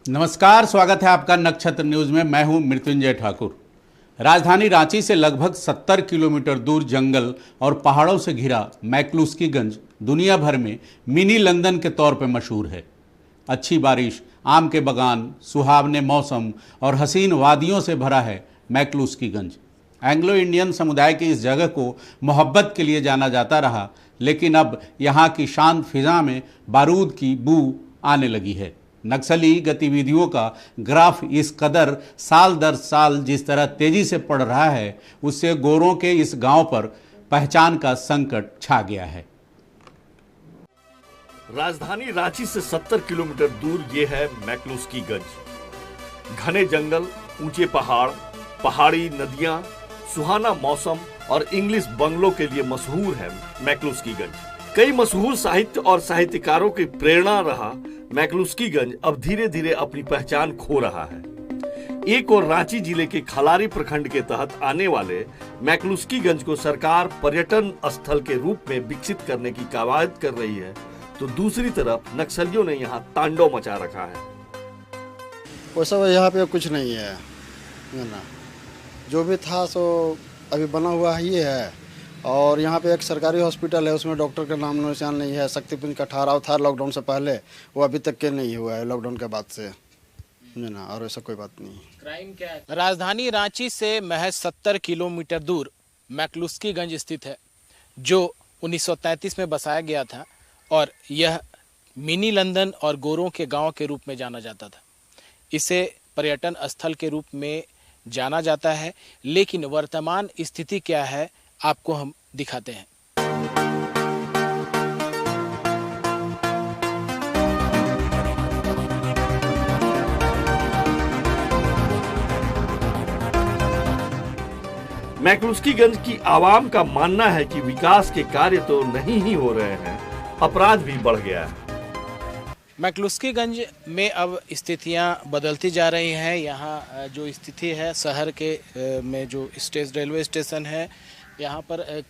नमस्कार, स्वागत है आपका नक्षत्र न्यूज में। मैं हूं मृत्युंजय ठाकुर। राजधानी रांची से लगभग 70 किलोमीटर दूर जंगल और पहाड़ों से घिरा मैक्लुस्कीगंज दुनिया भर में मिनी लंदन के तौर पर मशहूर है। अच्छी बारिश, आम के बागान, सुहावने मौसम और हसीन वादियों से भरा है मैक्लुस्कीगंज। एंग्लो इंडियन समुदाय की इस जगह को मोहब्बत के लिए जाना जाता रहा, लेकिन अब यहाँ की शांत फिजा में बारूद की बू आने लगी है। नक्सली गतिविधियों का ग्राफ इस कदर साल दर साल जिस तरह तेजी से बढ़ रहा है, उससे गोरों के इस गांव पर पहचान का संकट छा गया है। राजधानी रांची से 70 किलोमीटर दूर ये है मैक्लुस्कीगंज। घने जंगल, ऊंचे पहाड़, पहाड़ी नदियां, सुहाना मौसम और इंग्लिश बंगलों के लिए मशहूर है मैक्लुस्कीगंज। कई मशहूर साहित्य और साहित्यकारों की प्रेरणा रहा मैक्लुस्कीगंज अब धीरे धीरे अपनी पहचान खो रहा है। एक और रांची जिले के खलारी प्रखंड के तहत आने वाले मैक्लुस्कीगंज को सरकार पर्यटन स्थल के रूप में विकसित करने की कवायद कर रही है, तो दूसरी तरफ नक्सलियों ने यहाँ तांडव मचा रखा है। वैसा यहाँ पे कुछ नहीं है ना, जो भी था सो अभी बना हुआ ही है। और यहाँ पे एक सरकारी हॉस्पिटल है, उसमें डॉक्टर का नाम निशान नहीं है। शक्तिपुंज का ठहराव था लॉकडाउन से पहले, वो अभी तक के नहीं हुआ है लॉकडाउन के बाद से ना, और ऐसा कोई बात नहीं। क्राइम क्या है? राजधानी रांची से महज 70 किलोमीटर दूर मैक्लुस्कीगंज स्थित है, जो 1933 में बसाया गया था और यह मिनी लंदन और गोरों के गांव के रूप में जाना जाता था। इसे पर्यटन स्थल के रूप में जाना जाता है, लेकिन वर्तमान स्थिति क्या है आपको हम दिखाते हैं। मैक्लुस्कीगंज की आवाम का मानना है कि विकास के कार्य तो नहीं ही हो रहे हैं, अपराध भी बढ़ गया है। मैक्लुस्कीगंज में अब स्थितियां बदलती जा रही हैं। यहाँ जो स्थिति है शहर के में जो रेलवे स्टेशन है, यहाँ पर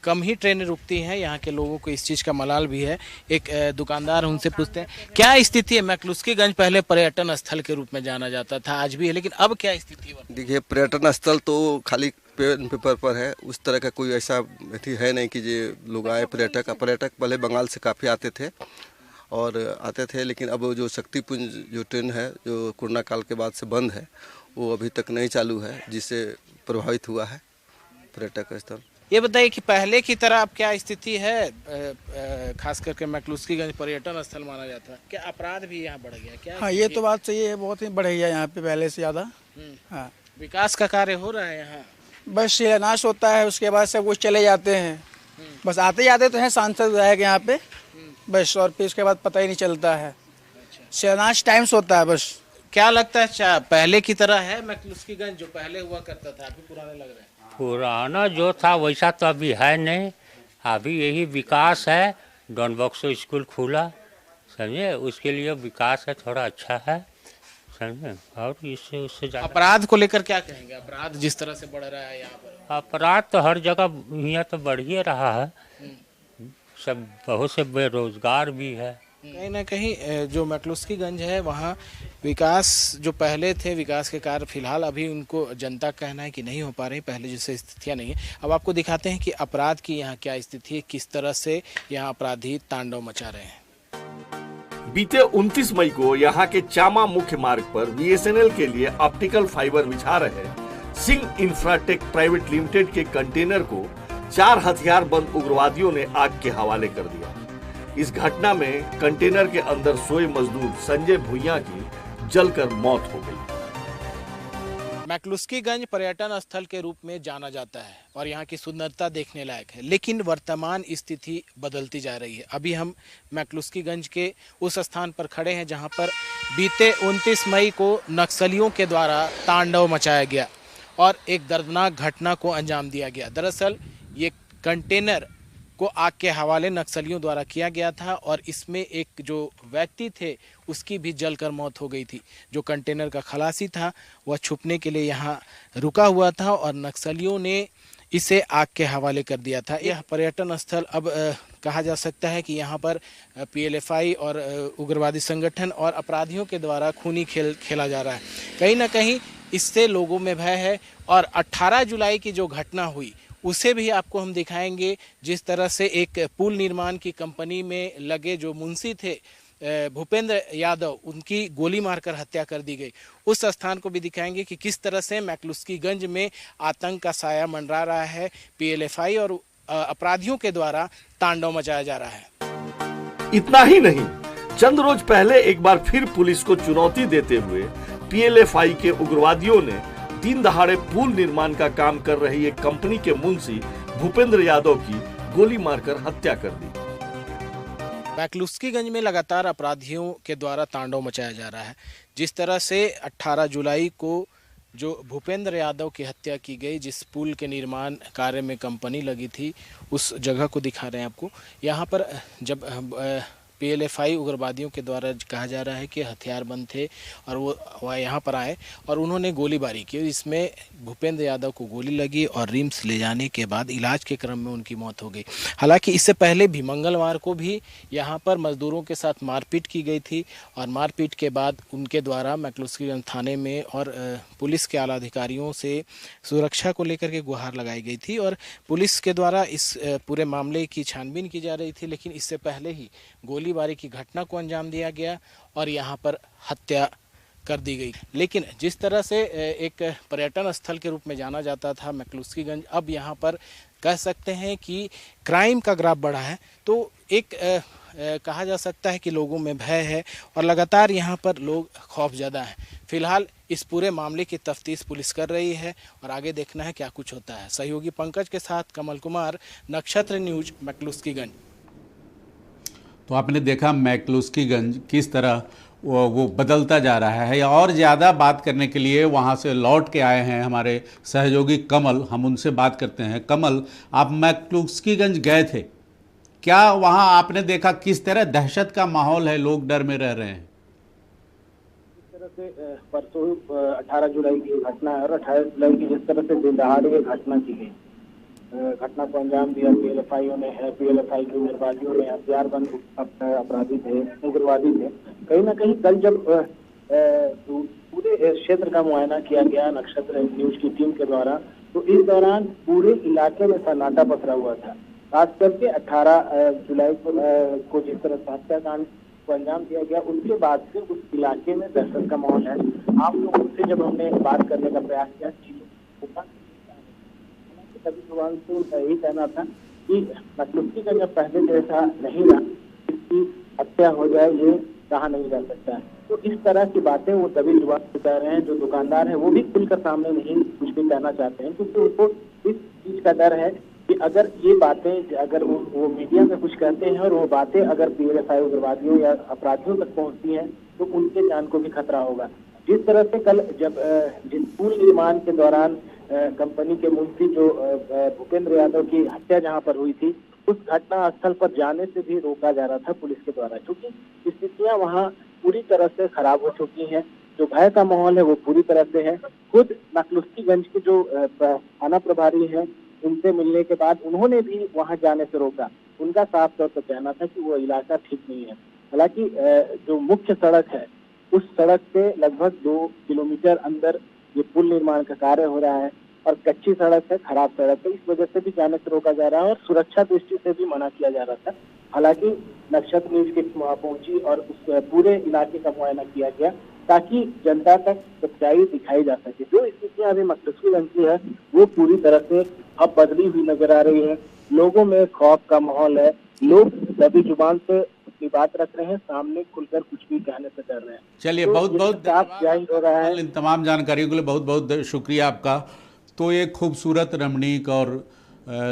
कम ही ट्रेनें रुकती हैं। यहाँ के लोगों को इस चीज़ का मलाल भी है। एक दुकानदार, उनसे पूछते हैं क्या स्थिति है। मैक्लुस्कीगंज पहले पर्यटन स्थल के रूप में जाना जाता था, आज भी है, लेकिन अब क्या स्थिति है? देखिए, पर्यटन स्थल तो खाली पेपर पर है, उस तरह का कोई ऐसा है नहीं कि जो लोग आए। पर्यटक पहले बंगाल से काफ़ी आते थे, लेकिन अब जो शक्तिपुंज जो ट्रेन है, जो कोरोना काल के बाद से बंद है, वो अभी तक नहीं चालू है, जिससे प्रभावित हुआ है पर्यटक स्थल। ये बताइए कि पहले की तरह अब क्या स्थिति है? खास करके मैक्लुस्कीगंज पर्यटन स्थल माना जाता है, क्या अपराध भी यहाँ बढ़ गया क्या? हाँ, ये तो बात सही है, बहुत ही बढ़ गया यहाँ पे पहले से ज़्यादा। हाँ, विकास का कार्य हो रहा है यहाँ, बस शिलान्यास होता है, उसके बाद सब कुछ चले जाते हैं। बस आते जाते तो हैं सांसद विधायक यहाँ पे, बस, और फिर उसके बाद पता ही नहीं चलता है। शिलान्यास टाइम्स होता है बस। क्या लगता है पहले की तरह है मैक्लुस्कीगंज जो पहले हुआ करता था, अभी पुराने लग रहे हैं? पुराना जो था वैसा तो अभी है नहीं। अभी यही विकास है, डॉन बॉक्सो स्कूल खुला, समझे, उसके लिए विकास है, थोड़ा अच्छा है, समझे। और इससे उससे ज़्यादा अपराध को लेकर क्या कहेंगे? अपराध जिस तरह से बढ़ रहा है यहाँ पर, अपराध तो हर जगह यहाँ तो बढ़ ही रहा है। सब बहुत से बेरोजगार भी है। कहीं ना कहीं जो मैक्लुस्कीगंज है वहाँ विकास जो पहले थे, विकास के कार्य फिलहाल अभी उनको जनता का कहना है कि नहीं हो पा रही, पहले जैसे स्थितियाँ नहीं है। अब आपको दिखाते हैं कि अपराध की यहाँ क्या स्थिति है, किस तरह से यहाँ अपराधी तांडव मचा रहे हैं। बीते 29 मई को यहाँ के चामा मुख्य मार्ग पर बीएसएनएल के लिए ऑप्टिकल फाइबर बिछा रहे सिंह इंफ्राटेक प्राइवेट लिमिटेड के कंटेनर को 4 हथियारबंद उग्रवादियों ने आग के हवाले कर दिया। इस घटना में कंटेनर के अंदर सोए मजदूर संजय भुइयां की जलकर मौत हो गई। मैक्लुस्कीगंज पर्यटन स्थल के रूप में जाना जाता है और यहाँ की सुंदरता देखने लायक है, लेकिन वर्तमान स्थिति बदलती जा रही है। अभी हम मैक्लुस्कीगंज के उस स्थान पर खड़े हैं जहाँ पर बीते 29 मई को नक्सलियों के द्वारा तांडव मचाया गया और एक दर्दनाक घटना को अंजाम दिया गया। दरअसल ये कंटेनर को आग के हवाले नक्सलियों द्वारा किया गया था और इसमें एक जो व्यक्ति थे उसकी भी जलकर मौत हो गई थी। जो कंटेनर का खलासी था वह छुपने के लिए यहाँ रुका हुआ था और नक्सलियों ने इसे आग के हवाले कर दिया था। यह पर्यटन स्थल अब कहा जा सकता है कि यहाँ पर PLFI और उग्रवादी संगठन और अपराधियों के द्वारा खूनी खेल खेला जा रहा है। कहीं ना कहीं इससे लोगों में भय है। और 18 जुलाई की जो घटना हुई उसे भी आपको हम दिखाएंगे, जिस तरह से एक पुल निर्माण की कंपनी में लगे जो मुंशी थे भूपेंद्र यादव, उनकी गोली मारकर हत्या कर दी गई। उस स्थान को भी दिखाएंगे कि किस तरह से मैक्लुस्कीगंज में आतंक का साया मंडरा रहा है। PLFI और अपराधियों के द्वारा तांडव मचाया जा रहा है। इतना ही नहीं, चंद रोज पहले एक बार फिर पुलिस को चुनौती देते हुए PLFI के उग्रवादियों ने दिन दहाड़े पुल निर्माण का काम कर रही एक कंपनी के मुंशी भूपेंद्र यादव की गोली मारकर हत्या कर दी। मैक्लुस्कीगंज में लगातार अपराधियों के द्वारा तांडव मचाया जा रहा है। जिस तरह से 18 जुलाई को जो भूपेंद्र यादव की हत्या की गई, जिस पुल के निर्माण कार्य में कंपनी लगी थी, उस जगह को दिखा रहे हैं आपको। यहाँ पर जब PLFI उग्रवादियों के द्वारा कहा जा रहा है कि हथियारबंद थे और वो यहाँ पर आए और उन्होंने गोलीबारी की। इसमें भूपेंद्र यादव को गोली लगी और रिम्स ले जाने के बाद इलाज के क्रम में उनकी मौत हो गई। हालांकि इससे पहले भी मंगलवार को भी यहाँ पर मजदूरों के साथ मारपीट की गई थी और मारपीट के बाद उनके द्वारा मैक्लुस्कीगंज थाने में और पुलिस के आला अधिकारियों से सुरक्षा को लेकर के गुहार लगाई गई थी और पुलिस के द्वारा इस पूरे मामले की छानबीन की जा रही थी। लेकिन इससे पहले ही गोलीबारी की घटना को अंजाम दिया गया और यहाँ पर हत्या कर दी गई। लेकिन जिस तरह से एक पर्यटन स्थल के रूप में जाना जाता था मैक्लुस्कीगंज, अब यहाँ पर कह सकते हैं कि क्राइम का ग्राफ बढ़ा है। तो एक कहा जा सकता है कि लोगों में भय है और लगातार यहाँ पर लोग खौफजदा हैं। फिलहाल इस पूरे मामले की तफ्तीश पुलिस कर रही है और आगे देखना है क्या कुछ होता है। सहयोगी पंकज के साथ कमल कुमार, नक्षत्र न्यूज, मैक्लुस्कीगंज। तो आपने देखा मैक्लुस्कीगंज किस तरह वो बदलता जा रहा है। और ज़्यादा बात करने के लिए वहाँ से लौट के आए हैं हमारे सहयोगी कमल, हम उनसे बात करते हैं। कमल, आप मैक्लुस्कीगंज गए थे, क्या वहाँ आपने देखा किस तरह दहशत का माहौल है, लोग डर में रह रहे हैं? जिस तरह से परसों 18 जुलाई की घटना है और 18 जुलाई की जिस तरह से दिन दहाड़े घटना की गई, घटना को अंजाम दिया PLFI ने है। PLFI के उग्रवादियों ने हथियारबंद अपराधी थे, उग्रवादी थे। कहीं ना कहीं कल जब पूरे क्षेत्र का मुआयना किया गया नक्षत्र न्यूज की टीम के द्वारा, तो इस दौरान पूरे इलाके में सन्नाटा पसरा हुआ था। खास करके 18 जुलाई को जिस तरह से हत्याकांड को अंजाम दिया गया, उसके बाद से उस इलाके में दहशत का माहौल है। आम लोगों से जब हमने बात करने का प्रयास किया, सभी जुबान से यही कहना था कि मैक्लुस्कीगंज जब पहले जैसा नहीं रहा, इसकी हत्या हो जाए ये कहा नहीं जा सकता है। तो इस तरह की बातें वो सभी जुबान से कह रहे हैं। जो दुकानदार हैं वो भी खुलकर सामने नहीं कुछ भी कहना चाहते हैं, क्योंकि उनको इस चीज का डर है कि अगर ये बातें, अगर वो मीडिया में कुछ कहते हैं और वो बातें अगर PLFI उग्रवादियों या अपराधियों तक पहुंचती हैं तो उनके जान को भी खतरा होगा। जिस तरह से कल जब जिस पुल निर्माण के दौरान कंपनी के मुंशी जो भूपेंद्र यादव की हत्या जहां पर हुई थी, उस घटना स्थल पर जाने से भी रोका जा रहा था पुलिस के द्वारा, क्योंकि स्थितियां वहां पूरी तरह से खराब हो चुकी हैं। जो भय का माहौल है वो पूरी तरह से है। खुद मैक्लुस्कीगंज के जो थाना प्रभारी हैं, उनसे मिलने के बाद उन्होंने भी वहां जाने से रोका। उनका साफ तौर पर कहना था कि वो इलाका ठीक नहीं है। हालांकि जो मुख्य सड़क है, उस सड़क से लगभग 2 किलोमीटर अंदर ये पुल निर्माण का कार्य हो रहा है और कच्ची सड़क है, खराब सड़क है, इस वजह से भी जाने से रोका जा रहा है और सुरक्षा दृष्टि से भी मना किया जा रहा था। हालांकि नक्षत्र न्यूज की पहुंची और उस पूरे इलाके का मुआयना किया गया ताकि जनता तक सच्चाई दिखाई जा सके। जो स्थितियां अभी मैक्लुस्कीगंज की है वो पूरी तरह से अब बदली हुई नजर आ रही है। लोगों में खौफ का माहौल है, लोग सभी जुबान से अपनी बात रख रहे हैं, सामने खुलकर कुछ भी कहने से डर रहे हैं। चलिए, तो बहुत बहुत जाहिर हो रहा है। इन तमाम जानकारियों के लिए बहुत बहुत शुक्रिया आपका। तो एक खूबसूरत, रमणीक और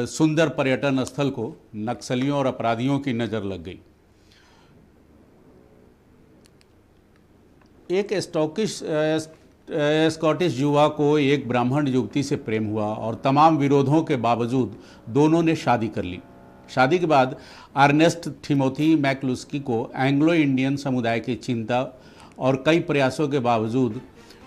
सुंदर पर्यटन स्थल को नक्सलियों और अपराधियों की नज़र लग गई। एक स्कॉटिश युवा को एक ब्राह्मण युवती से प्रेम हुआ और तमाम विरोधों के बावजूद दोनों ने शादी कर ली। शादी के बाद अर्नेस्ट थिमोथी मैक्लुस्की को एंग्लो इंडियन समुदाय की चिंता और कई प्रयासों के बावजूद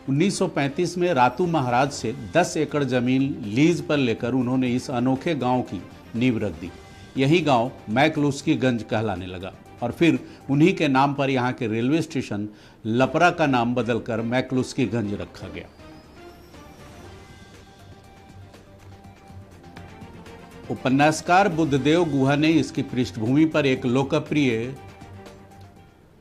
1935 में रातू महाराज से 10 एकड़ ज़मीन लीज पर लेकर उन्होंने इस अनोखे गांव की नींव रख दी। यही गांव मैकलुस्कीगंज कहलाने लगा और फिर उन्हीं के नाम पर यहाँ के रेलवे स्टेशन लपरा का नाम बदलकर मैकलुस्कीगंज रखा गया। उपन्यासकार बुद्धदेव गुहा ने इसकी पृष्ठभूमि पर एक लोकप्रिय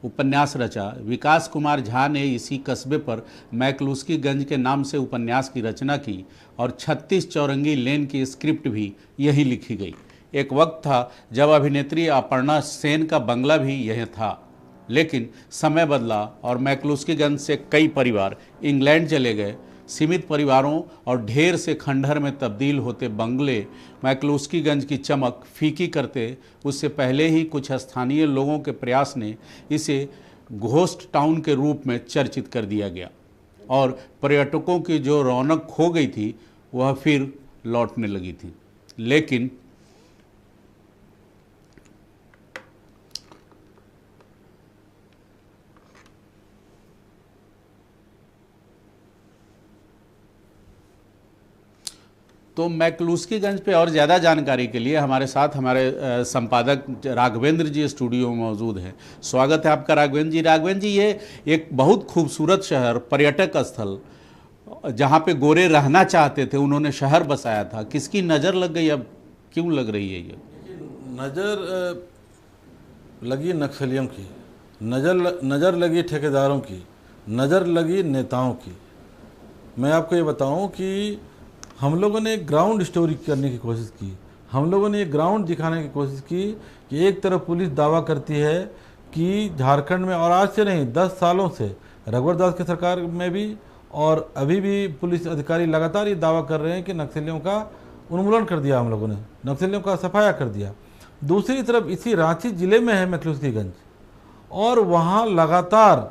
उपन्यास रचा। विकास कुमार झा ने इसी कस्बे पर मैकलुस्कीगंज के नाम से उपन्यास की रचना की और 36 चौरंगी लेन की स्क्रिप्ट भी यही लिखी गई। एक वक्त था जब अभिनेत्री अपर्णा सेन का बंगला भी यह था, लेकिन समय बदला और मैकलुस्कीगंज से कई परिवार इंग्लैंड चले गए। सीमित परिवारों और ढेर से खंडहर में तब्दील होते बंगले मैकलुस्कीगंज की चमक फीकी करते उससे पहले ही कुछ स्थानीय लोगों के प्रयास ने इसे घोस्ट टाउन के रूप में चर्चित कर दिया गया और पर्यटकों की जो रौनक खो गई थी वह फिर लौटने लगी थी। लेकिन तो मैकलुस्कीगंज पे और ज़्यादा जानकारी के लिए हमारे साथ हमारे संपादक राघवेंद्र जी स्टूडियो में मौजूद हैं। स्वागत है आपका राघवेंद्र जी। राघवेंद्र जी, ये एक बहुत खूबसूरत शहर, पर्यटक स्थल, जहाँ पे गोरे रहना चाहते थे, उन्होंने शहर बसाया था। किसकी नज़र लग गई, अब क्यों लग रही है ये? नज़र लगी नक्सलियों की, नज़र लगी ठेकेदारों की, नज़र लगी नेताओं की। मैं आपको ये बताऊं कि हम लोगों ने एक ग्राउंड स्टोरी करने की कोशिश की, हम लोगों ने एक ग्राउंड दिखाने की कोशिश की कि एक तरफ पुलिस दावा करती है कि झारखंड में, और आज से नहीं 10 सालों से रघुवर दास की सरकार में भी और अभी भी पुलिस अधिकारी लगातार ये दावा कर रहे हैं कि नक्सलियों का उन्मूलन कर दिया, हम लोगों ने नक्सलियों का सफाया कर दिया। दूसरी तरफ इसी रांची जिले में है मैकलुस्कीगंज और वहाँ लगातार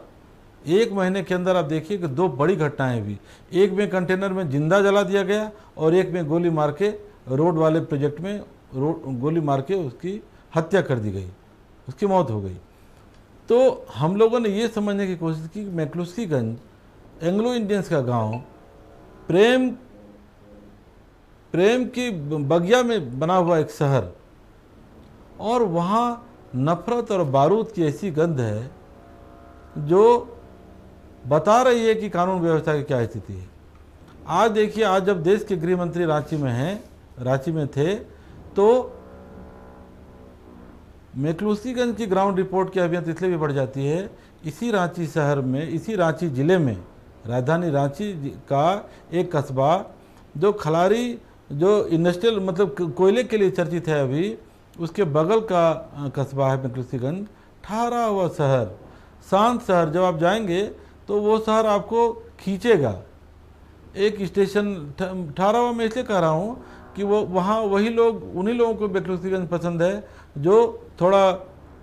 1 महीने के अंदर आप देखिए कि 2 बड़ी घटनाएं हुई। एक में कंटेनर में जिंदा जला दिया गया और एक में गोली मार के रोड वाले प्रोजेक्ट में गोली मार के उसकी हत्या कर दी गई, उसकी मौत हो गई। तो हम लोगों ने ये समझने की कोशिश की कि मैकलुस्कीगंज एंग्लो इंडियंस का गांव, प्रेम की बगिया में बना हुआ एक शहर, और वहाँ नफरत और बारूद की ऐसी गंध है जो बता रही है कि कानून व्यवस्था की क्या स्थिति है। आज देखिए, आज जब देश के गृह मंत्री रांची में थे, तो मैकलुस्कीगंज की ग्राउंड रिपोर्ट की अहमियत इसलिए भी बढ़ जाती है। इसी रांची शहर में, इसी रांची जिले में, राजधानी रांची का एक कस्बा जो खलारी, जो इंडस्ट्रियल मतलब कोयले के लिए चर्चित है, अभी उसके बगल का कस्बा है मैकलुस्कीगंज। ठहरा हुआ शहर, शांत शहर, जब आप जाएंगे तो वो शहर आपको खींचेगा। एक स्टेशन ठहरा हुआ, मैं इसलिए कह रहा हूँ कि वो वहाँ वही लोग, उन्हीं लोगों को मैकलुस्कीगंज पसंद है जो थोड़ा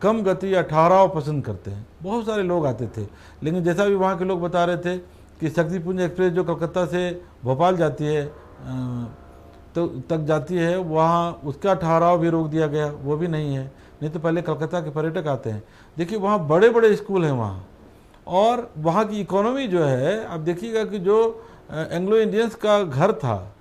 कम गति या ठहराव पसंद करते हैं। बहुत सारे लोग आते थे, लेकिन जैसा भी वहाँ के लोग बता रहे थे कि शक्तिपुंज एक्सप्रेस जो कलकत्ता से भोपाल जाती है तो तक जाती है, वहाँ उसका ठहराव भी रोक दिया गया, वो भी नहीं है। नहीं तो पहले कलकत्ता के पर्यटक आते हैं। देखिए वहाँ बड़े बड़े स्कूल हैं वहाँ, और वहाँ की इकोनॉमी जो है, आप देखिएगा कि जो एंग्लो इंडियंस का घर था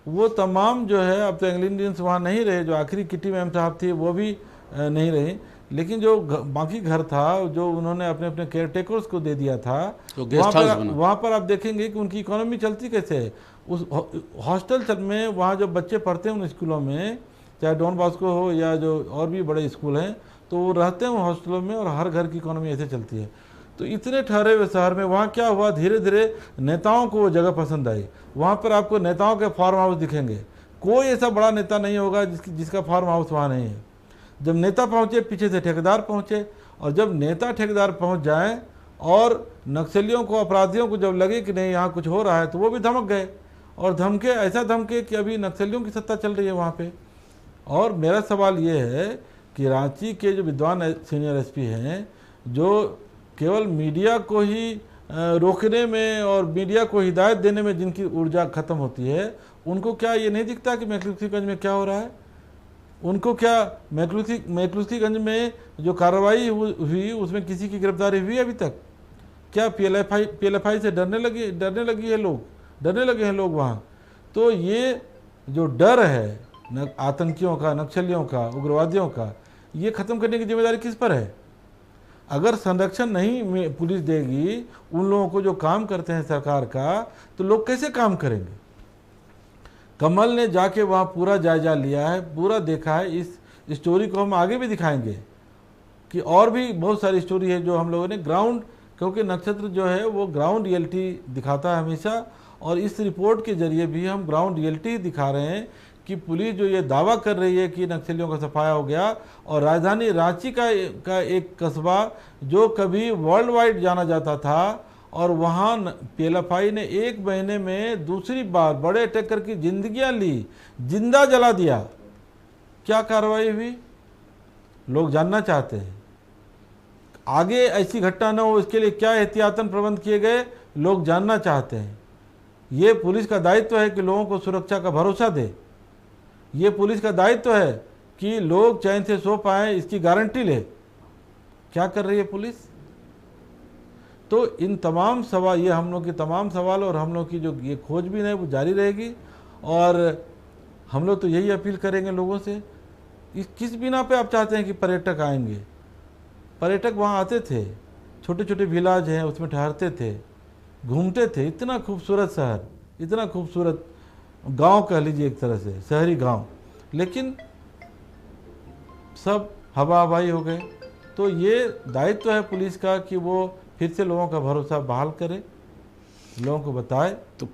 वो तमाम जो है, अब तो एंग्लो इंडियंस वहाँ नहीं रहे, जो आखिरी किटी मैम साहब थी वो भी नहीं रही, लेकिन जो बाकी घर था जो उन्होंने अपने अपने केयर टेकर्स को दे दिया था, तो वहाँ पर आप देखेंगे कि उनकी इकोनॉमी चलती कैसे है। उस हॉस्टल में वहाँ जो बच्चे पढ़ते हैं उन स्कूलों में, चाहे डॉन बॉस्को हो या जो और भी बड़े स्कूल हैं, तो वो रहते हैं हॉस्टलों में और हर घर की इकोनॉमी ऐसे चलती है। तो इतने ठहरे हुए शहर में वहाँ क्या हुआ, धीरे धीरे नेताओं को वो जगह पसंद आई। वहाँ पर आपको नेताओं के फार्म हाउस दिखेंगे, कोई ऐसा बड़ा नेता नहीं होगा जिसका फार्म हाउस वहाँ नहीं है। जब नेता पहुँचे, पीछे से ठेकेदार पहुँचे, और जब नेता ठेकेदार पहुँच जाएँ और नक्सलियों को, अपराधियों को जब लगे कि नहीं यहाँ कुछ हो रहा है, तो वो भी धमक गए, और धमके, ऐसा धमके कि अभी नक्सलियों की सत्ता चल रही है वहाँ पे। और मेरा सवाल ये है कि रांची के जो विद्वान सीनियर एसपी हैं, जो केवल मीडिया को ही रोकने में और मीडिया को हिदायत देने में जिनकी ऊर्जा खत्म होती है, उनको क्या ये नहीं दिखता कि मैकलुस्कीगंज में क्या हो रहा है? उनको क्या मैकलुस्कीगंज में जो कार्रवाई हुई उसमें किसी की गिरफ्तारी हुई अभी तक? क्या पीएलएफआई से डरने लगे हैं लोग वहाँ? तो ये जो डर है आतंकियों का, नक्सलियों का, उग्रवादियों का, ये ख़त्म करने की जिम्मेदारी किस पर है? अगर संरक्षण नहीं पुलिस देगी उन लोगों को जो काम करते हैं सरकार का, तो लोग कैसे काम करेंगे? कमल ने जाके वहाँ पूरा जायजा लिया है, पूरा देखा है। इस स्टोरी को हम आगे भी दिखाएंगे कि और भी बहुत सारी स्टोरी है जो हम लोगों ने ग्राउंड, क्योंकि नक्षत्र जो है वो ग्राउंड रियलिटी दिखाता है हमेशा, और इस रिपोर्ट के जरिए भी हम ग्राउंड रियलिटी दिखा रहे हैं कि पुलिस जो ये दावा कर रही है कि नक्सलियों का सफाया हो गया, और राजधानी रांची का एक कस्बा जो कभी वर्ल्ड वाइड जाना जाता था, और वहाँ PLFI ने 1 महीने में दूसरी बार बड़े अटैक करके जिंदगियां ली, जिंदा जला दिया। क्या कार्रवाई हुई? लोग जानना चाहते हैं। आगे ऐसी घटना न हो इसके लिए क्या एहतियातन प्रबंध किए गए, लोग जानना चाहते हैं। ये पुलिस का दायित्व है कि लोगों को सुरक्षा का भरोसा दे। ये पुलिस का दायित्व है कि लोग चैन से सो पाएं, इसकी गारंटी ले। क्या कर रही है पुलिस? तो इन तमाम सवाल, ये हम लोग के तमाम सवाल और हम लोग की जो ये खोजबीन है वो जारी रहेगी, और हम लोग तो यही अपील करेंगे लोगों से। किस बिना पे आप चाहते हैं कि पर्यटक आएंगे? पर्यटक वहाँ आते थे, छोटे छोटे विलाज हैं उसमें ठहरते थे, घूमते थे। इतना खूबसूरत शहर, इतना खूबसूरत गांव कह लीजिए एक तरह से, शहरी गांव, लेकिन सब हवा हवाई हो गए। तो ये दायित्व है पुलिस का कि वो फिर से लोगों का भरोसा बहाल करे, लोगों को बताए। तो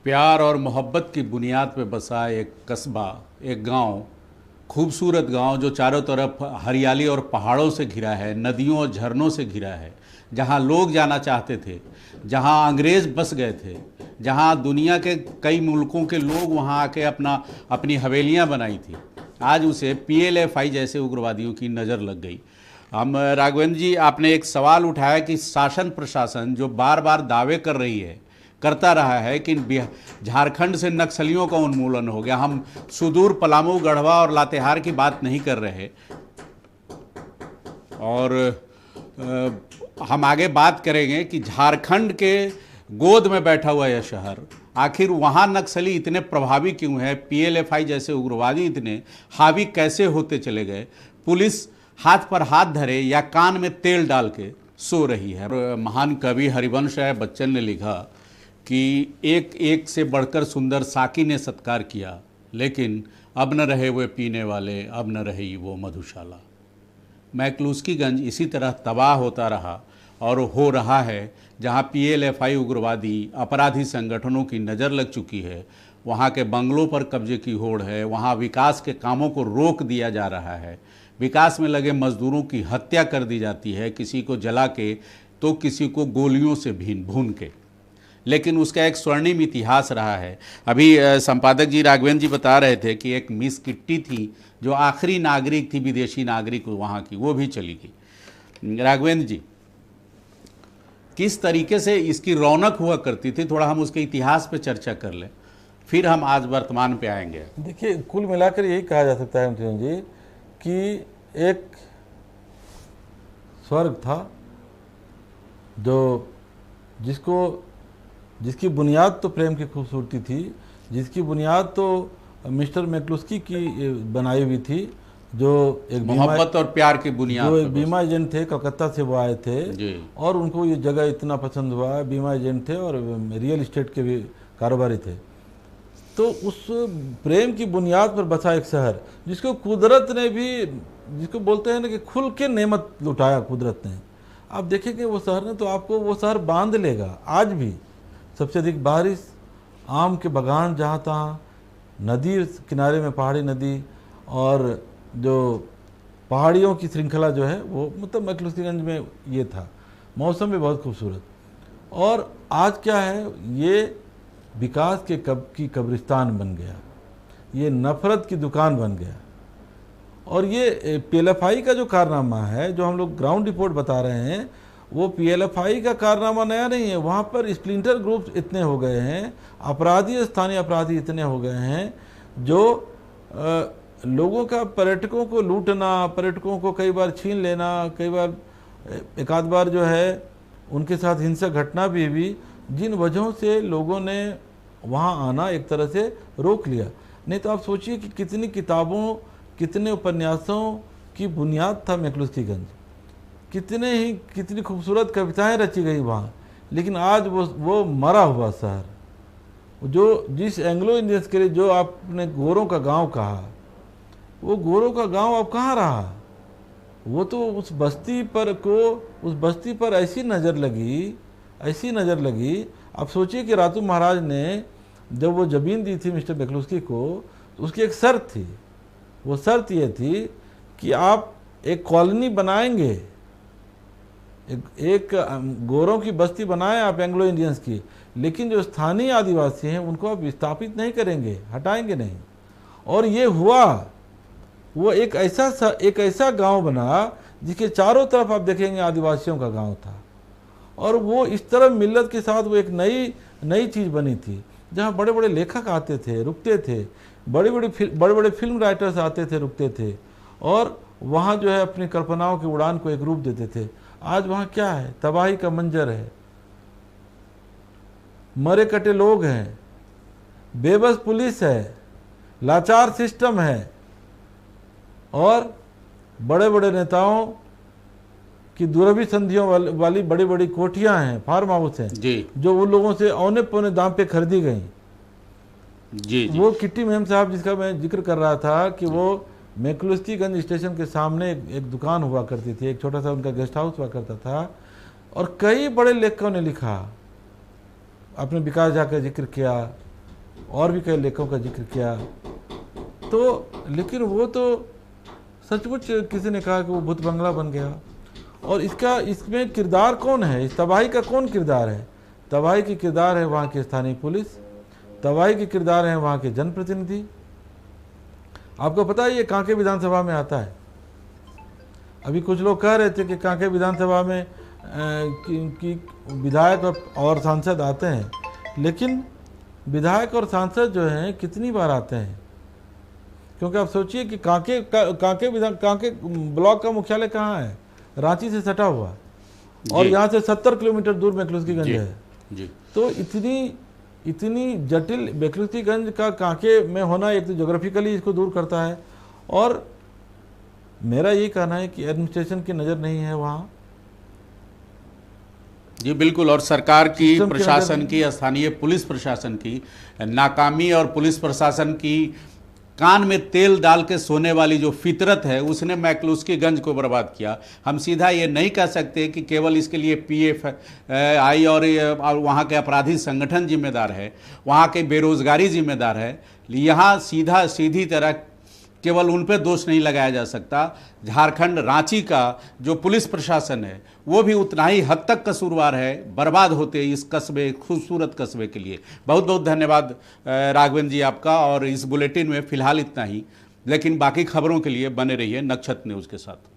प्यार और मोहब्बत की बुनियाद पर बसा एक कस्बा, एक गांव, खूबसूरत गांव जो चारों तरफ हरियाली और पहाड़ों से घिरा है, नदियों और झरनों से घिरा है, जहां लोग जाना चाहते थे, जहां अंग्रेज बस गए थे, जहां दुनिया के कई मुल्कों के लोग वहां आके अपनी हवेलियां बनाई थी, आज उसे PLFI जैसे उग्रवादियों की नज़र लग गई। हम राघवेंद्र जी, आपने एक सवाल उठाया कि शासन प्रशासन जो बार बार दावे करता रहा है कि झारखंड से नक्सलियों का उन्मूलन हो गया। हम सुदूर पलामू, गढ़वा और लातेहार की बात नहीं कर रहे, और हम आगे बात करेंगे कि झारखंड के गोद में बैठा हुआ यह शहर, आखिर वहाँ नक्सली इतने प्रभावी क्यों है? PLFI जैसे उग्रवादी इतने हावी कैसे होते चले गए? पुलिस हाथ पर हाथ धरे या कान में तेल डाल के सो रही है। महान कवि हरिवंश राय बच्चन ने लिखा कि एक से बढ़कर सुंदर साकी ने सत्कार किया, लेकिन अब न रहे वो पीने वाले, अब न रही वो मधुशाला। मैक्लुस्कीगंज इसी तरह तबाह होता रहा और हो रहा है। जहाँ PLFI उग्रवादी अपराधी संगठनों की नज़र लग चुकी है, वहाँ के बंगलों पर कब्जे की होड़ है, वहाँ विकास के कामों को रोक दिया जा रहा है, विकास में लगे मजदूरों की हत्या कर दी जाती है, किसी को जला के तो किसी को गोलियों से भून के। लेकिन उसका एक स्वर्णिम इतिहास रहा है। अभी संपादक जी, राघवेंद्र जी बता रहे थे कि एक मिस किट्टी थी जो आखिरी नागरिक थी, विदेशी नागरिक वहाँ की, वो भी चली गई। राघवेंद्र जी, किस तरीके से इसकी रौनक हुआ करती थी, थोड़ा हम उसके इतिहास पे चर्चा कर लें, फिर हम आज वर्तमान पे आएंगे। देखिए, कुल मिलाकर यही कहा जा सकता है जी कि एक स्वर्ग था जो जिसकी बुनियाद तो प्रेम की खूबसूरती थी, जिसकी बुनियाद तो मिस्टर मैक्लुस्की की बनाई हुई थी, जो एक मोहब्बत और प्यार की बुनियाद, जो एक बीमा एजेंट थे, कलकत्ता से वो आए थे और उनको ये जगह इतना पसंद हुआ। बीमा एजेंट थे और रियल एस्टेट के भी कारोबारी थे। तो उस प्रेम की बुनियाद पर बसा एक शहर जिसको कुदरत ने भी, जिसको बोलते हैं ना कि खुल के नेमत लुटाया कुदरत ने। आप देखेंगे वो शहर ने तो आपको वो शहर बांध लेगा। आज भी सबसे अधिक बारिश, आम के बागान जहाँ तहाँ, नदी किनारे में पहाड़ी नदी, और जो पहाड़ियों की श्रृंखला जो है वो मतलब मैक्लुस्कीगंज में ये था। मौसम भी बहुत खूबसूरत। और आज क्या है, ये विकास की कब्रिस्तान बन गया, ये नफरत की दुकान बन गया। और ये PLFI का जो कारनामा है, जो हम लोग ग्राउंड रिपोर्ट बता रहे हैं, वो PLFI का कारनामा नया नहीं है। वहाँ पर स्प्लिंटर ग्रुप्स इतने हो गए हैं, अपराधी, स्थानीय अपराधी इतने हो गए हैं जो लोगों का, पर्यटकों को लूटना, पर्यटकों को कई बार छीन लेना, कई बार एक आध बार जो है उनके साथ हिंसक घटना भी जिन वजहों से लोगों ने वहाँ आना एक तरह से रोक लिया। नहीं तो आप सोचिए कि कितनी किताबों, कितने उपन्यासों की बुनियाद था मैक्लुस्कीगंज, कितनी खूबसूरत कविताएं रची गई वहाँ। लेकिन आज वो मरा हुआ शहर, जो जिस एंग्लो इंडियंस के लिए जो आपने गोरों का गांव कहा, वो गोरों का गांव अब कहाँ रहा। वो तो उस बस्ती पर ऐसी नज़र लगी। आप सोचिए कि रातू महाराज ने जब वो ज़मीन दी थी मिस्टर मैक्लुस्की को, तो उसकी एक शर्त थी। वो शर्त ये थी कि आप एक कॉलोनी बनाएंगे, एक गोरों की बस्ती बनाएं आप एंग्लो इंडियंस की, लेकिन जो स्थानीय आदिवासी हैं उनको आप विस्थापित नहीं करेंगे, हटाएंगे नहीं। और ये हुआ। वो एक ऐसा गांव बना जिसके चारों तरफ आप देखेंगे आदिवासियों का गांव था। और वो इस तरह मिल्लत के साथ वो एक नई चीज़ बनी थी, जहाँ बड़े बड़े लेखक आते थे, रुकते थे, बड़े बड़े फिल्म राइटर्स आते थे, रुकते थे, और वहाँ जो है अपनी कल्पनाओं की उड़ान को एक रूप देते थे। आज वहाँ क्या है? तबाही का मंजर है, मरे कटे लोग हैं, बेबस पुलिस है, लाचार सिस्टम है, और बड़े बड़े नेताओं की दुरभी संधियों वाली बड़ी बड़ी कोठियां हैं, फार्म हाउस हैं जी, जो उन लोगों से औने पौने दाम पे खरीदी गई। जी। वो किट्टी मेम साहब जिसका मैं जिक्र कर रहा था कि वो मैक्लुस्कीगंज स्टेशन के सामने एक दुकान हुआ करती थी, एक छोटा सा उनका गेस्ट हाउस हुआ करता था। और कई बड़े लेखकों ने लिखा, आपने विकास झा का जिक्र किया, और भी कई लेखकों का जिक्र किया। तो लेकिन वो तो सचमुच किसी ने कहा कि वो भूत बंगला बन गया। और इसमें किरदार कौन है? इस तबाही का कौन किरदार है? तबाही की किरदार है वहाँ की स्थानीय पुलिस, तबाही के किरदार हैं वहाँ के जनप्रतिनिधि। आपको पता है ये कांके विधानसभा में आता है। अभी कुछ लोग कह रहे थे कि कांके विधानसभा में कि विधायक और सांसद आते हैं, लेकिन विधायक और सांसद जो हैं कितनी बार आते हैं? क्योंकि आप सोचिए कि कांके ब्लॉक का मुख्यालय कहाँ है? रांची से सटा हुआ, और यहाँ से 70 किलोमीटर दूर मैक्लुस्कीगंज है जी। तो इतनी जटिल मैक्लुस्कीगंज का कांके में होना एक तो ज्योग्राफिकली इसको दूर करता है, और मेरा ये कहना है कि एडमिनिस्ट्रेशन की नज़र नहीं है वहाँ। जी बिल्कुल, और सरकार की, प्रशासन की, स्थानीय पुलिस प्रशासन की नाकामी और पुलिस प्रशासन की कान में तेल डाल के सोने वाली जो फितरत है, उसने मैक्लुस्कीगंज को बर्बाद किया। हम सीधा ये नहीं कह सकते कि केवल इसके लिए PFI और वहाँ के अपराधी संगठन जिम्मेदार है, वहाँ के बेरोजगारी जिम्मेदार है। यहाँ सीधी तरह केवल उन पर दोष नहीं लगाया जा सकता। झारखंड रांची का जो पुलिस प्रशासन है वो भी उतना ही हद तक कसूरवार है बर्बाद होते इस कस्बे, खूबसूरत कस्बे के लिए। बहुत बहुत धन्यवाद राघवेंद्र जी आपका। और इस बुलेटिन में फिलहाल इतना ही, लेकिन बाकी खबरों के लिए बने रहिए नक्षत्र न्यूज़ के साथ।